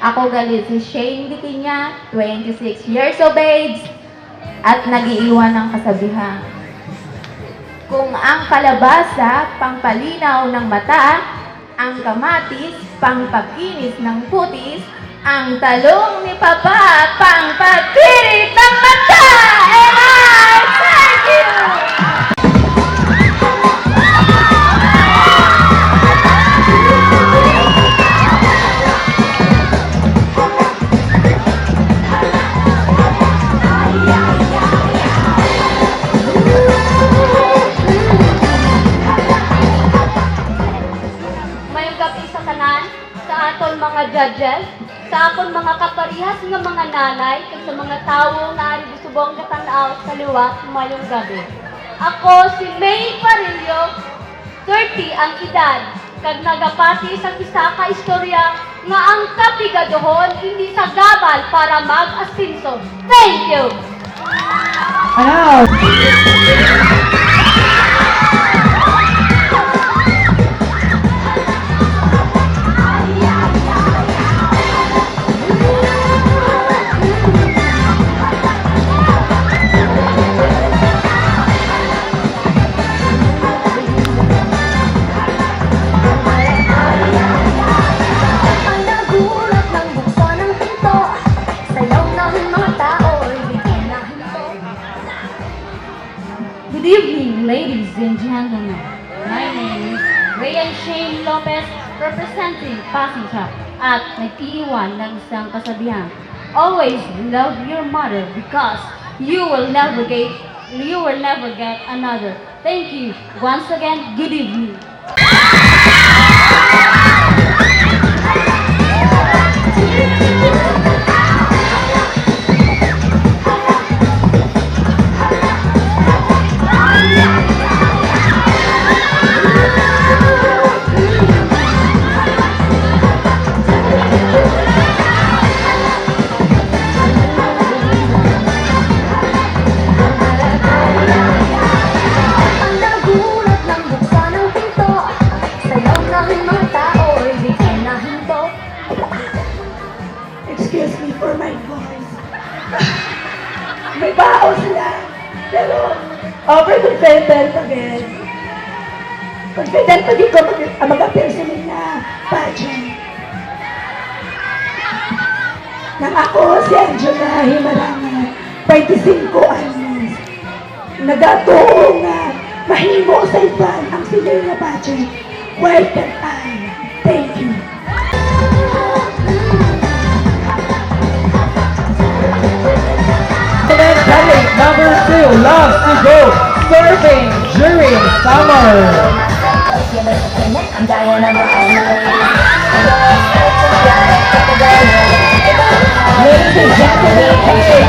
Ako galit si Shane Dikinya, 26 years of age, at nag-iiwan ng kasabihan. Kung ang kalabasa, pangpalinaw ng mata, ang kamatis, pangpakinis ng putis, ang talong ni Papa, pangpatirik ng mata! And I thank you! Mga judges, sa akong mga kaparihas ng mga nanay, kag sa mga tao na ari subong katanaw sa liwat mayong gabi. Ako si May Parillo, 30 ang edad, kag nagapati sa isa ka istorya nga ang kapigadohon hindi sa gabal para mag-asinso. Thank you! Wow! Good evening, ladies and gentlemen. My name is Rayan Shane Lopez, representing Passenger at nag-iiwan ng isang kasabihan. Always love your mother because you will never get another. Thank you. Once again, good evening. Excuse me for my voice. May bao sila. Pero, over confident again. Confident pag ikaw mag-appear sa mga pageant. Nang ako si Angela Himarangan, 25 anos. Nagatuo nga mahimo sa iban ang sila nga pageant. Why can I? Thank you. Number 2 loves to go surfing during summer. Ladies and gentlemen,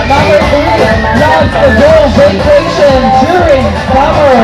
number 3 loves to go vacation during summer.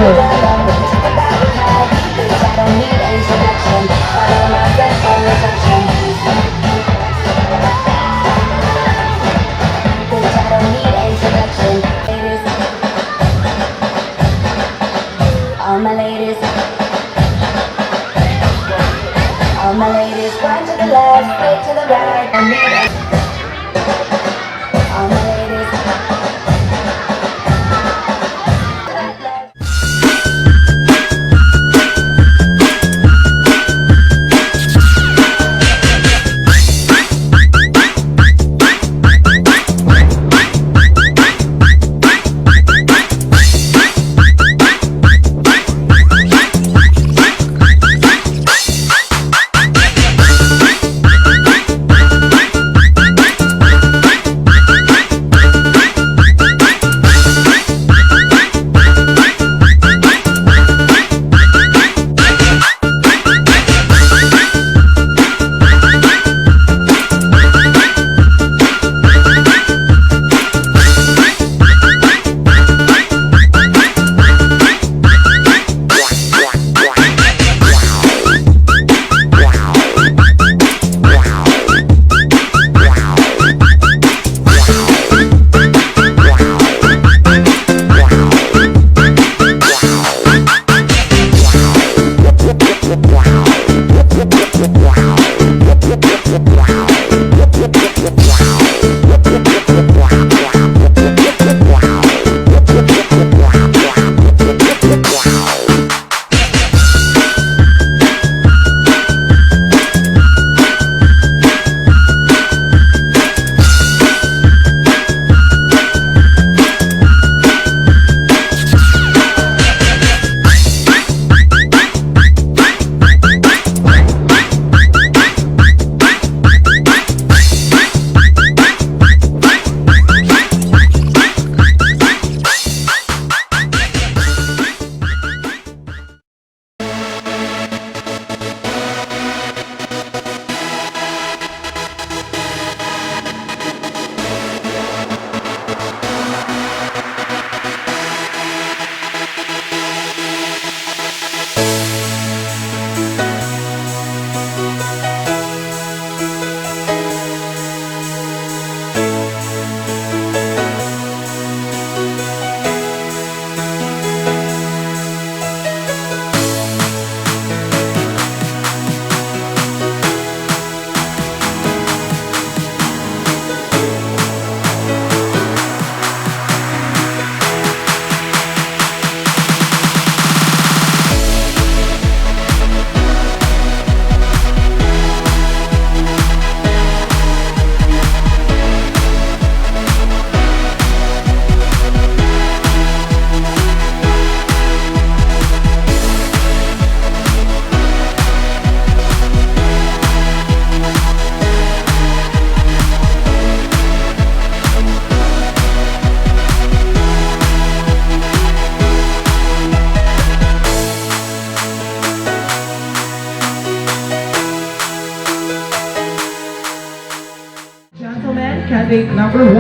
Candidate number 1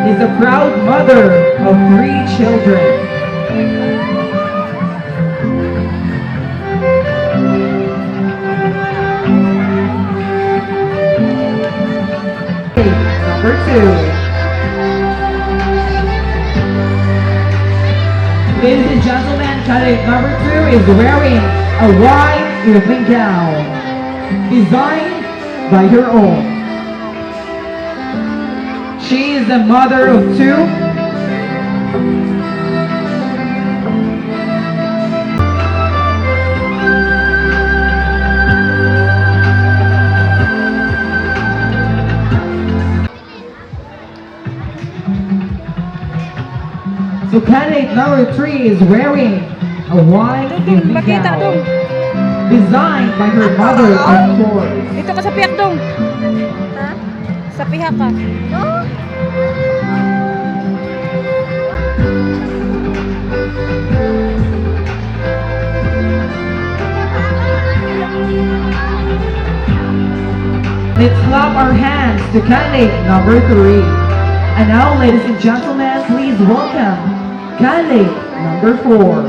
is a proud mother of 3 children. Number 2. Ladies and gentlemen, candidate number 2 is wearing a white evening gown designed by her own. She is a mother of 2. So candidate number 3 is wearing a white evening gown designed by her mother, of course. Ito ka sa piyak dong. Ha? Sa pihak ka. Let's clap our hands to candidate number 3. And now, ladies and gentlemen, please welcome candidate number 4.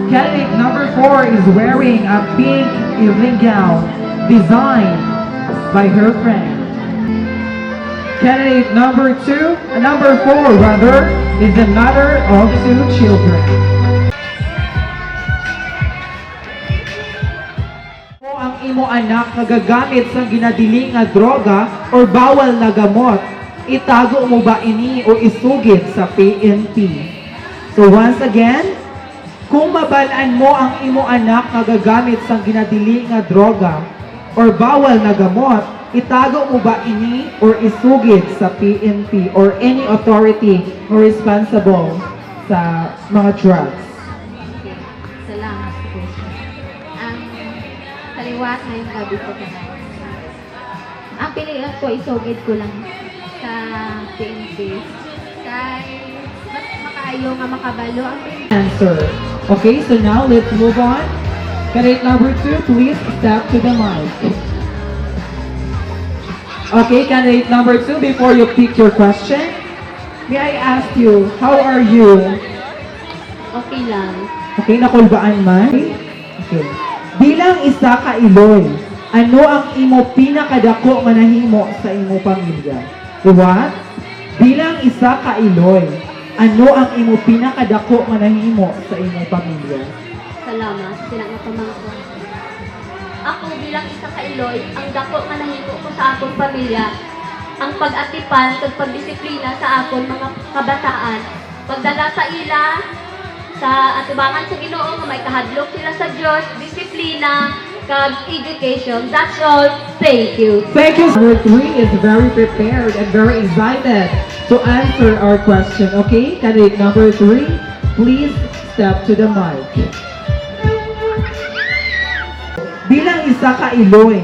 Candidate number 4 is wearing a pink evening gown designed by her friend. Candidate number 4 rather, is a mother of 2 children. Po ang imo anak nga gagamit sa ginadili nga droga or bawal na gamot, itago mo ba ini o isugid sa PNP? So once again, kung mabalaan mo ang imo anak nga gagamit sa ginadili nga droga or bawal na gamot, itago mo ba ini or isugid sa PNP or any authority na responsible sa mga drugs? Okay. Salamat sa question. Ang kaliwat ngayong gabi ko na. Ang pilihan ko, isugid ko lang sa PNP. Kay mas makaayo nga makabalo ang PNP. Answer. Okay, so now let's move on. Candidate number 2, please step to the mic. Okay, candidate number 2, before you pick your question, may I ask you, how are you? Okay lang. Okay, nakulbaan man? Okay. Bilang isa ka Iloy, ano ang imo pinakadako nga nahimo sa imo pamilya? What? Bilang isa ka Iloy, ano ang imo pinakadako nga nahimo sa imo pamilya? Salamat, sila nga pamangko. Ako bilang isa ka Iloy, ang dako nga nahimo ko sa akong pamilya, ang pag-atipan kag pagdisiplina sa akong mga kabataan, pagdala sa ila, sa atubangan sa Ginoo nga may kahadlok sila sa Dios, disiplina, kag education. That's all. Thank you. Thank you. Number 3 is very prepared and very excited to answer our question. Okay, candidate number 3, please step to the mic. Bilang isa ka Iloy,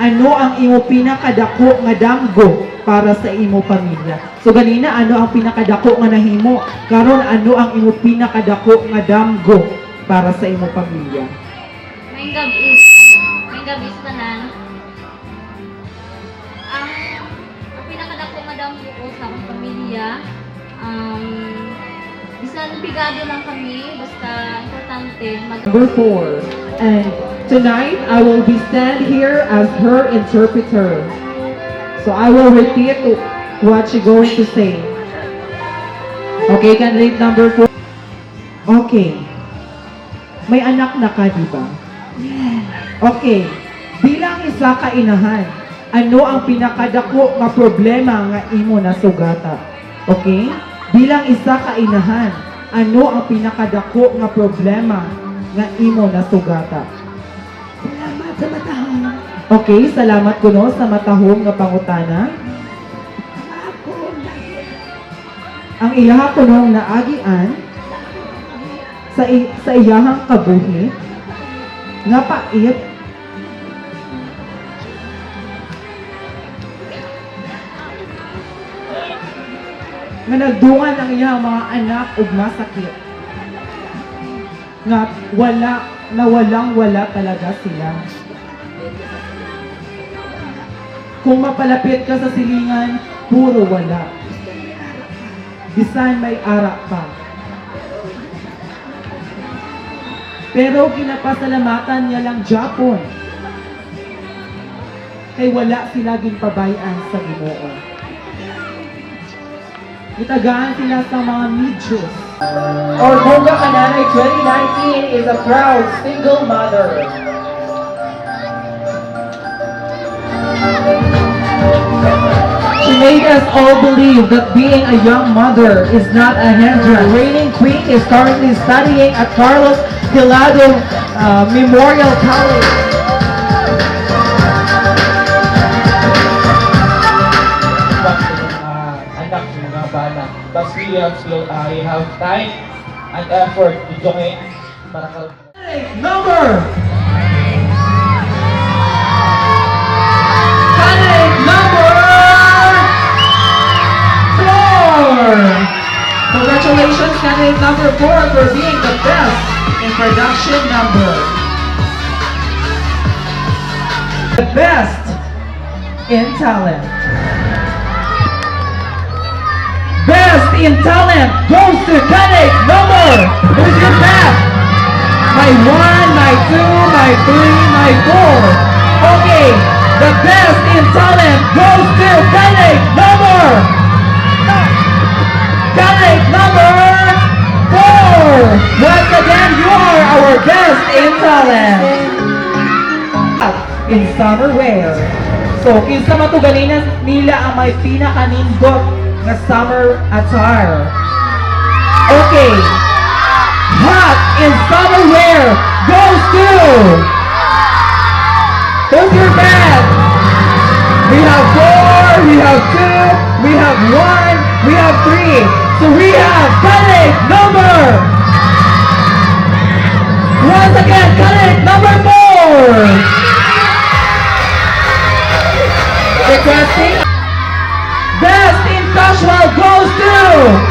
ano ang imo pinakadako nga damgo para sa imo pamilya? So ganina, ano ang pinakadako nga nahimo? Karon, ano ang imo pinakadako nga damgo para sa imo pamilya? May gabi tanan. Ang pinakadako madam ko sa akong pamilya, bisan bigado lang kami, basta importante Number 4. And tonight, I will be stand here as her interpreter. So I will repeat what she's going to say. Okay, candidate number 4. Okay. May anak na ka, di ba? Okay. Bilang isa ka inahan, ano ang pinakadako nga problema nga imo nasugata? Okay? Bilang isa ka inahan, ano ang pinakadako nga problema nga imo nasugata? Salamat sa matahong. Okay, salamat kuno sa matahom nga pangutana. Ako, Ang iyaha kunong naagian sa iyahang kabuhi nga pait nga nagdungan ang iyang mga anak ug masakit nga walang-wala talaga sila. Kung mapalapit ka sa silingan, puro wala. Bisan may ara pa. Pero ginapasalamatan niya lang Japon. Kay wala sila ginpabayan sa Ginoo. Itagaan sila sa mga medyos. Our Bunga Kananay 2019 is a proud single mother. She made us all believe that being a young mother is not a hindrance. Reigning Queen is currently studying at Carlos Hilado Memorial College. Anak ng mga bata. But we have time and effort to join para Number Candidate number 4. Congratulations, candidate number 4, for being the best in production number. The best in talent. Best in talent goes to candidate number. Who's your best? My 1, my 2, my 3, my 4. Okay, the best in talent goes to candidate number 4. Once again, you are our best in talent. in summer wear. So, kinsa man to ganinan nila ang may pinakanindot nga summer attire. Okay. Hot in summer wear goes to... Who's your band? We have 4, we have 2, we have 1, we have 3. So we have Kalig number... Once again, Kalig number 4. Requesting. Best in casual goes to...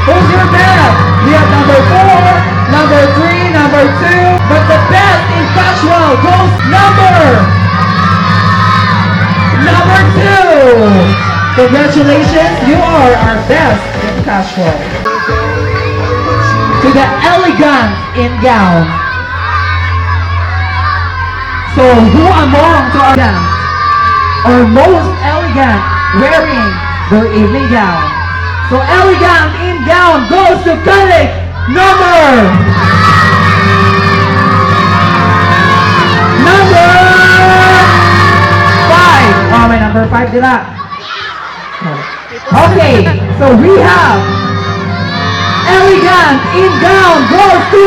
Who's your band? We have number 4, number 3, number 2. But the best in casual goes number 2. Congratulations, you are our best in casual. To the elegant in gown. So who among to our band are most elegant wearing their evening gown? So elegant in gown goes to Kalig number 5. Oh, may number 5 dila. Okay, so we have elegant in gown goes to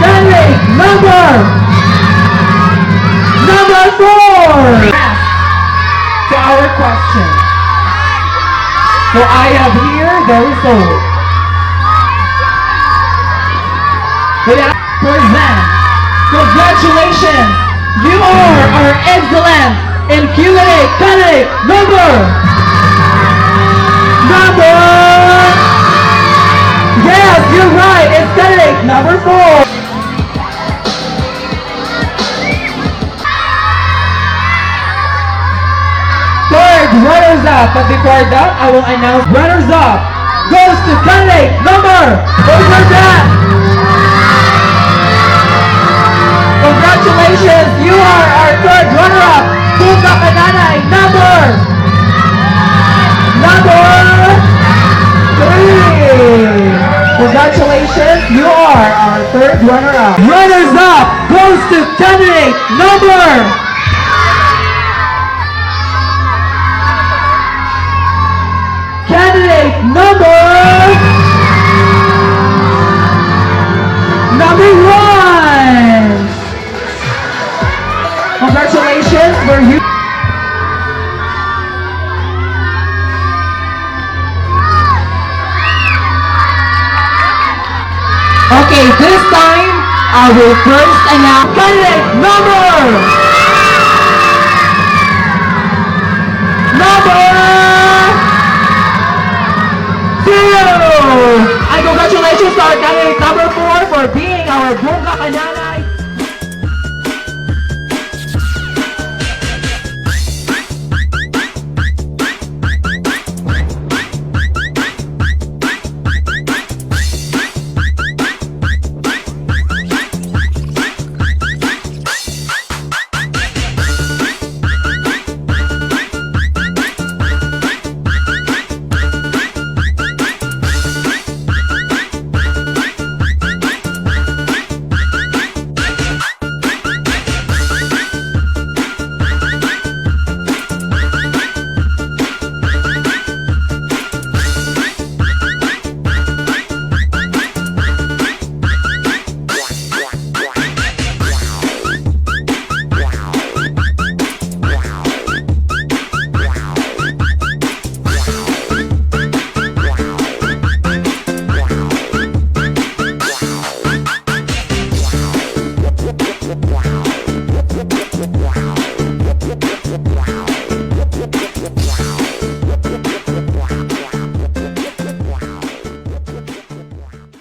Kalig number 4. To our question. So I have here the result. We have present. Congratulations! You are excellent in Q&A. Kalig number. Yes, you're right. It's Kalig number 4. Third runners up, but before that, I will announce runners up goes to Kalig number. Over that. Congratulations, you are our third runner-up. Bunga Kananay number 3. Congratulations, you are our third runner-up. Runners-up goes to candidate number 1. Congratulations for you. Okay, this time I will first announce candidate number 2. And congratulations to our candidate number 4 for being our Bunga Kananay